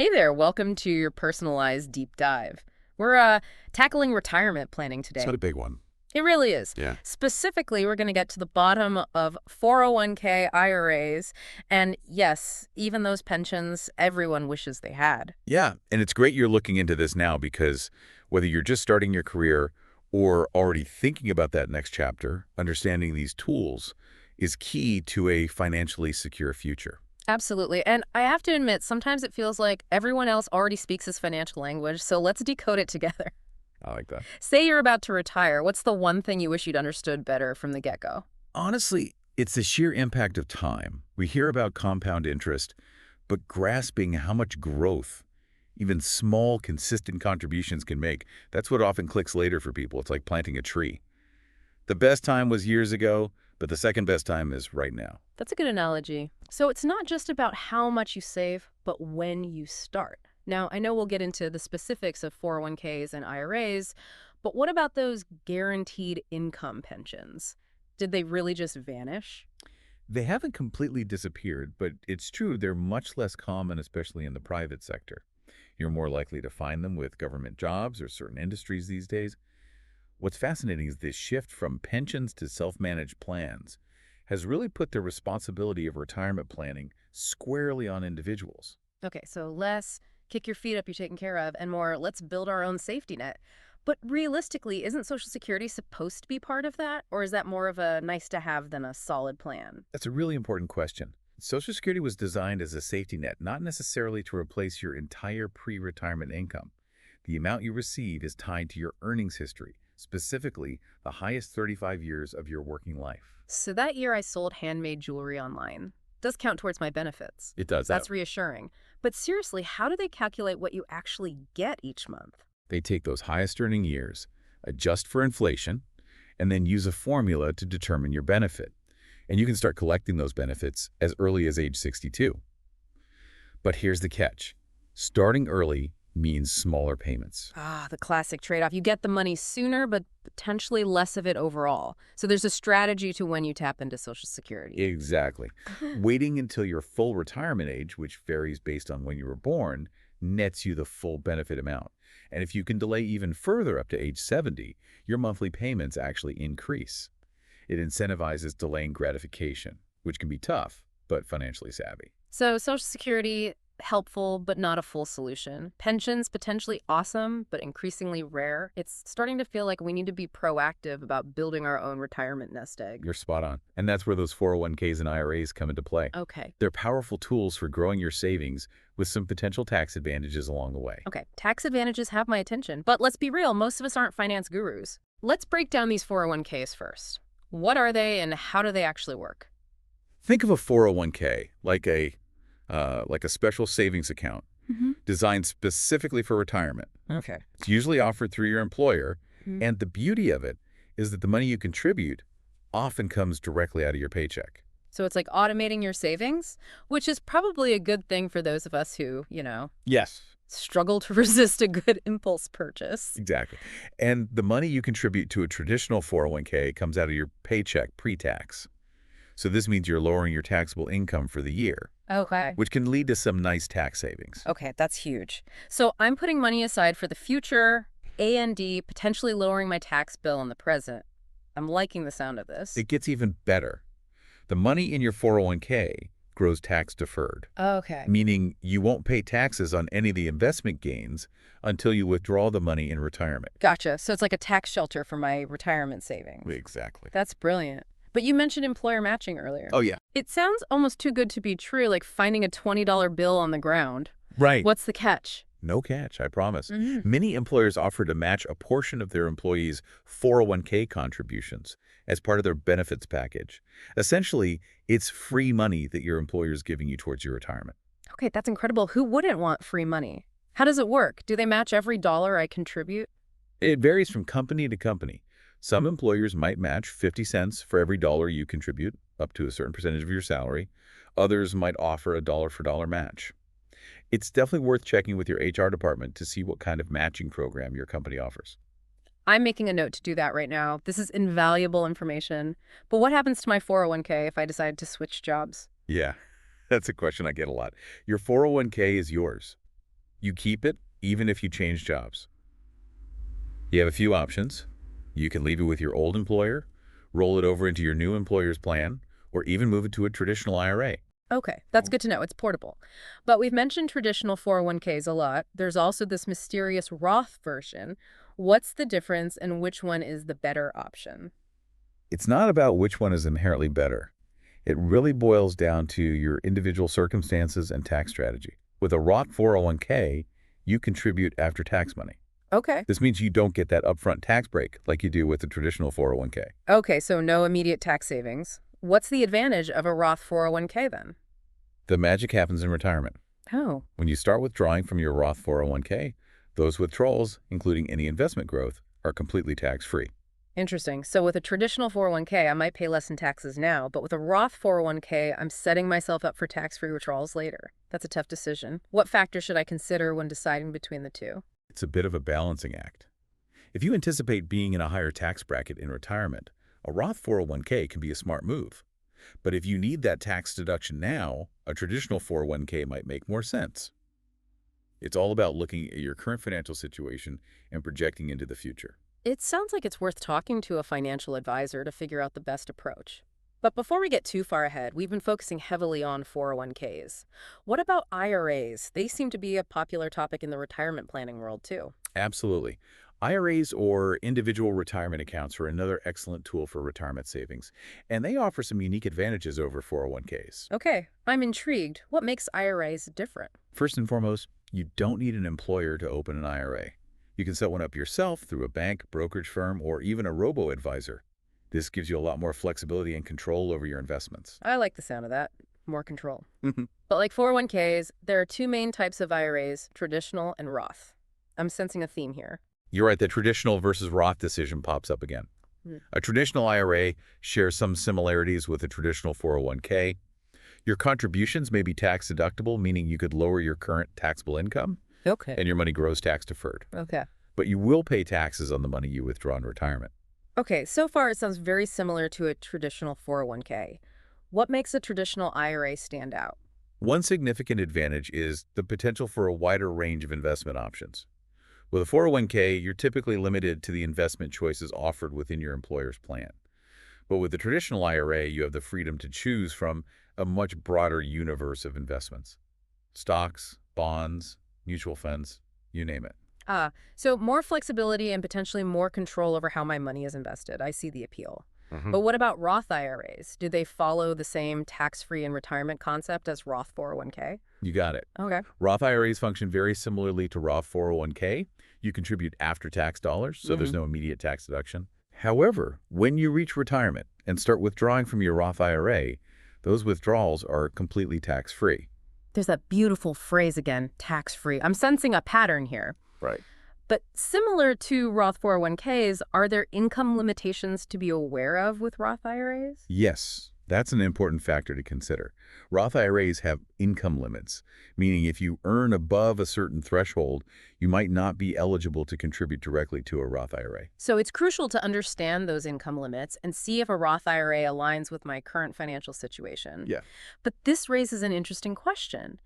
Hey there, welcome to your personalized deep dive. We're tackling retirement planning It's not today. a big one. It really is. Yeah. Specifically, we're going to get to the bottom of 401k IRAs, and yes, even those pensions everyone wishes they had. Yeah, and it's great you're looking into this now because whether you're just starting your career or already thinking about that next chapter, understanding these tools is key to a financially secure future. Absolutely. And I have to admit, sometimes it feels like everyone else already speaks this financial language, so let's decode it together. I like that. Say you're about to retire. What's the one thing you wish you'd understood better from the get-go? Honestly, it's the sheer impact of time. We hear about compound interest, but grasping how much growth even small, consistent contributions can make, that's what often clicks later for people. It's like planting a tree. The best time was years ago, but the second best time is right now. That's a good analogy. So it's not just about how much you save, but when you start. Now, I know we'll get into the specifics of 401ks and IRAs, but what about those guaranteed income pensions? Did they really just vanish? They haven't completely disappeared, but it's true they're much less common, especially in the private sector. You're more likely to find them with government jobs or certain industries these days. What's fascinating is this shift from pensions to self-managed plans has really put the responsibility of retirement planning squarely on individuals. Okay, so less kick your feet up, you're taken care of, and more let's build our own safety net. But realistically, isn't Social Security supposed to be part of that? Or is that more of a nice to have than a solid plan? That's a really important question. Social Security was designed as a safety net, not necessarily to replace your entire pre-retirement income. The amount you receive is tied to your earnings history, specifically the highest 35 years of your working life. So that year I sold handmade jewelry online. Does count towards my benefits. It does that. That's reassuring. But seriously, how do they calculate what you actually get each month? They take those highest earning years, adjust for inflation, and then use a formula to determine your benefit. And you can start collecting those benefits as early as age 62. But here's the catch. Starting early means smaller payments. Ah, the classic trade-off. You get the money sooner, but potentially less of it overall. So there's a strategy to when you tap into Social Security. Exactly. Waiting until your full retirement age, which varies based on when you were born, nets you the full benefit amount. And if you can delay even further up to age 70, your monthly payments actually increase. It incentivizes delaying gratification, which can be tough, but financially savvy. So Social Security, helpful, but not a full solution. Pensions, potentially awesome, but increasingly rare. It's starting to feel like we need to be proactive about building our own retirement nest egg. You're spot on. And that's where those 401ks and IRAs come into play. Okay. They're powerful tools for growing your savings with some potential tax advantages along the way. Okay, tax advantages have my attention, but let's be real, most of us aren't finance gurus. Let's break down these 401ks first. What are they and how do they actually work? Think of a 401k like a special savings account designed specifically for retirement. Okay. It's usually offered through your employer, Mhm. and the beauty of it is that the money you contribute often comes directly out of your paycheck. So it's like automating your savings, which is probably a good thing for those of us who, Yes. struggle to resist a good impulse purchase. Exactly. And the money you contribute to a traditional 401k comes out of your paycheck pre-tax. So this means you're lowering your taxable income for the year, Okay. which can lead to some nice tax savings. Okay, that's huge. So I'm putting money aside for the future, A&D, potentially lowering my tax bill in the present. I'm liking the sound of this. It gets even better. The money in your 401k grows tax deferred, Okay. meaning you won't pay taxes on any of the investment gains until you withdraw the money in retirement. Gotcha. So it's like a tax shelter for my retirement savings. Exactly. That's brilliant. But you mentioned employer matching earlier. Oh, yeah. It sounds almost too good to be true, like finding a $20 bill on the ground. Right. What's the catch? No catch, I promise. Mhm. Many employers offer to match a portion of their employees' 401k contributions as part of their benefits package. Essentially, it's free money that your employer is giving you towards your retirement. Okay, that's incredible. Who wouldn't want free money? How does it work? Do they match every dollar I contribute? It varies from company to company. Some employers might match 50 cents for every dollar you contribute, up to a certain percentage of your salary. Others might offer a dollar-for-dollar match. It's definitely worth checking with your HR department to see what kind of matching program your company offers. I'm making a note to do that right now. This is invaluable information. But what happens to my 401k if I decide to switch jobs? Yeah, that's a question I get a lot. Your 401k is yours. You keep it even if you change jobs. You have a few options. You can leave it with your old employer, roll it over into your new employer's plan, or even move it to a traditional IRA. Okay, that's good to know. It's portable. But we've mentioned traditional 401ks a lot. There's also this mysterious Roth version. What's the difference and which one is the better option? It's not about which one is inherently better. It really boils down to your individual circumstances and tax strategy. With a Roth 401k, you contribute after tax money. Okay. This means you don't get that upfront tax break like you do with the traditional 401k. Okay, so no immediate tax savings. What's the advantage of a Roth 401k then? The magic happens in retirement. Oh, When you start withdrawing from your Roth 401k, those withdrawals, including any investment growth, are completely tax-free. interesting. So with a traditional 401k, I might pay less in taxes now, but with a Roth 401k, I'm setting myself up for tax-free withdrawals later. That's a tough decision. What factors should I consider when deciding between the two? It's a bit of a balancing act. If you anticipate being in a higher tax bracket in retirement, a Roth 401k can be a smart move. But if you need that tax deduction now, a traditional 401k might make more sense. It's all about looking at your current financial situation and projecting into the future. It sounds like it's worth talking to a financial advisor to figure out the best approach. But before we get too far ahead, we've been focusing heavily on 401ks. What about IRAs? They seem to be a popular topic in the retirement planning world, too. Absolutely. IRAs, or individual retirement accounts, are another excellent tool for retirement savings, and they offer some unique advantages over 401ks. Okay, I'm intrigued. What makes IRAs different? First and foremost, you don't need an employer to open an IRA. You can set one up yourself through a bank, brokerage firm, or even a robo-advisor. This gives you a lot more flexibility and control over your investments. I like the sound of that. More control. But like 401ks, there are two main types of IRAs, traditional and Roth. I'm sensing a theme here. You're right, the traditional versus Roth decision pops up again. Hmm. A traditional IRA shares some similarities with a traditional 401k. Your contributions may be tax deductible, meaning you could lower your current taxable income, Okay. and your money grows tax deferred. Okay. But you will pay taxes on the money you withdraw in retirement. Okay, so far it sounds very similar to a traditional 401k. What makes a traditional IRA stand out? One significant advantage is the potential for a wider range of investment options. With a 401k, you're typically limited to the investment choices offered within your employer's plan. But with the traditional IRA, you have the freedom to choose from a much broader universe of investments. Stocks, bonds, mutual funds, you name it. So more flexibility and potentially more control over how my money is invested. I see the appeal. But what about Roth IRAs? Do they follow the same tax-free and retirement concept as Roth 401k? You got it. Okay. Roth IRAs function very similarly to Roth 401k. You contribute after-tax dollars, so there's no immediate tax deduction. However, when you reach retirement and start withdrawing from your Roth IRA, those withdrawals are completely tax-free. There's that beautiful phrase again, tax-free. I'm sensing a pattern here. Right. But similar to Roth 401ks, are there income limitations to be aware of with Roth IRAs? Yes, that's an important factor to consider. Roth IRAs have income limits, meaning if you earn above a certain threshold, you might not be eligible to contribute directly to a Roth IRA. So it's crucial to understand those income limits and see if a Roth IRA aligns with my current financial situation. Yeah. But this raises an interesting question.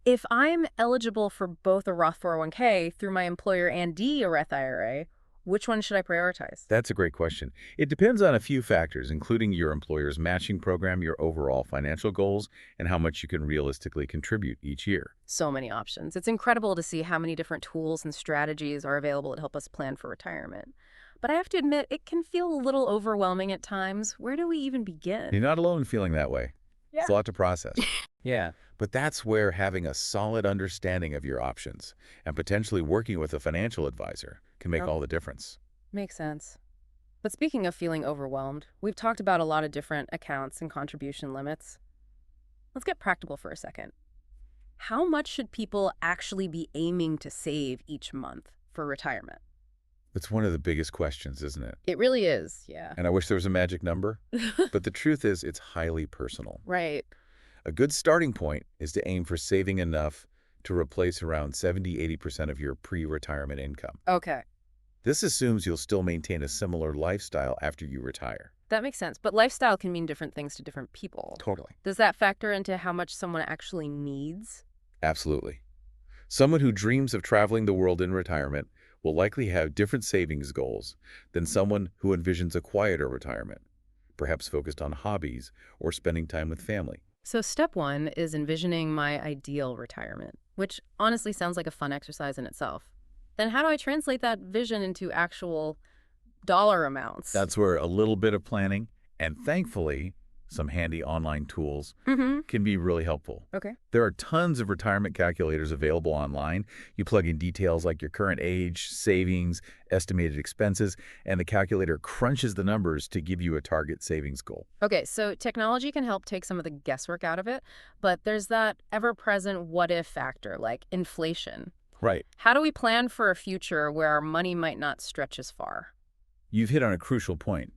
If I'm eligible for both a Roth 401k through my employer and a Roth IRA, which one should I prioritize? That's a great question. It depends on a few factors, including your employer's matching program, your overall financial goals, and how much you can realistically contribute each year. So many options. It's incredible to see how many different tools and strategies are available to help us plan for retirement. But I have to admit, it can feel a little overwhelming at times. Where do we even begin? You're not alone in feeling that way. It's a lot to process. Yeah. But that's where having a solid understanding of your options and potentially working with a financial advisor can make all the difference. Makes sense. But speaking of feeling overwhelmed, we've talked about a lot of different accounts and contribution limits. Let's get practical for a second. How much should people actually be aiming to save each month for retirement? It's one of the biggest questions, isn't it? It really is, yeah. And I wish there was a magic number, but the truth is it's highly personal. Right. A good starting point is to aim for saving enough to replace around 70–80% of your pre-retirement income. Okay. This assumes you'll still maintain a similar lifestyle after you retire. That makes sense. But lifestyle can mean different things to different people. Totally. Does that factor into how much someone actually needs? Absolutely. Someone who dreams of traveling the world in retirement will likely have different savings goals than someone who envisions a quieter retirement, perhaps focused on hobbies or spending time with family. So step one is envisioning my ideal retirement, which honestly sounds like a fun exercise in itself. Then how do I translate that vision into actual dollar amounts? That's where a little bit of planning and thankfully some handy online tools Mm-hmm. can be really helpful. Okay. There are tons of retirement calculators available online. You plug in details like your current age, savings, estimated expenses, and the calculator crunches the numbers to give you a target savings goal. Okay, so technology can help take some of the guesswork out of it, but there's that ever-present what-if factor, like inflation. Right. How do we plan for a future where our money might not stretch as far? You've hit on a crucial point.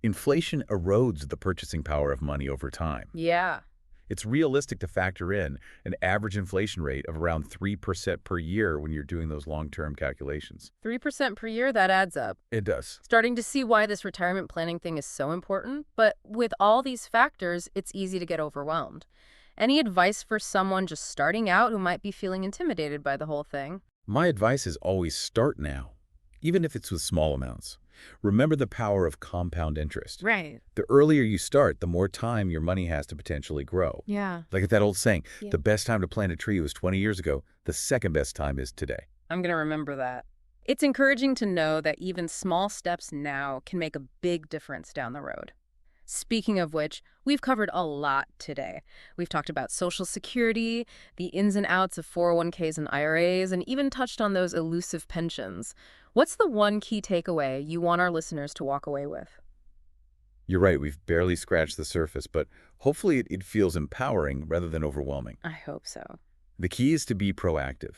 Inflation erodes the purchasing power of money over time. Yeah. It's realistic to factor in an average inflation rate of around 3% per year when you're doing those long-term calculations. 3% per year, that adds up. It does. Starting to see why this retirement planning thing is so important, but with all these factors, it's easy to get overwhelmed. Any advice for someone just starting out who might be feeling intimidated by the whole thing? My advice is always start now, even if it's with small amounts. Remember the power of compound interest. Right. The earlier you start, the more time your money has to potentially grow. Yeah. Like that old saying, Yeah. the best time to plant a tree was 20 years ago, the second best time is today. I'm going to remember that. It's encouraging to know that even small steps now can make a big difference down the road. Speaking of which, we've covered a lot today. We've talked about Social Security, the ins and outs of 401ks and IRAs, and even touched on those elusive pensions. What's the one key takeaway you want our listeners to walk away with? You're right, we've barely scratched the surface, but hopefully it feels empowering rather than overwhelming. I hope so. The key is to be proactive.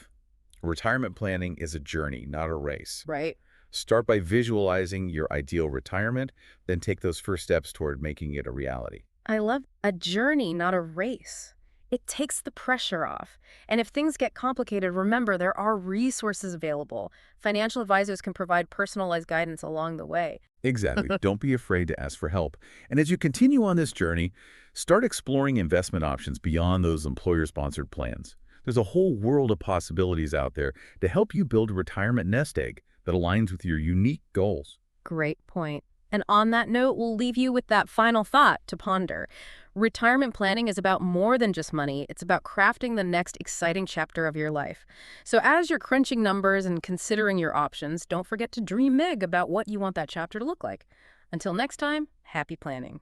Retirement planning is a journey, not a race. Right? Start by visualizing your ideal retirement, then take those first steps toward making it a reality. I love a journey, not a race. It takes the pressure off. And if things get complicated, remember there are resources available. Financial advisors can provide personalized guidance along the way. Exactly. Don't be afraid to ask for help. And as you continue on this journey, start exploring investment options beyond those employer-sponsored plans. There's a whole world of possibilities out there to help you build a retirement nest egg that aligns with your unique goals. Great point. And on that note, we'll leave you with that final thought to ponder. Retirement planning is about more than just money. It's about crafting the next exciting chapter of your life. So as you're crunching numbers and considering your options, don't forget to dream big about what you want that chapter to look like. Until next time, happy planning.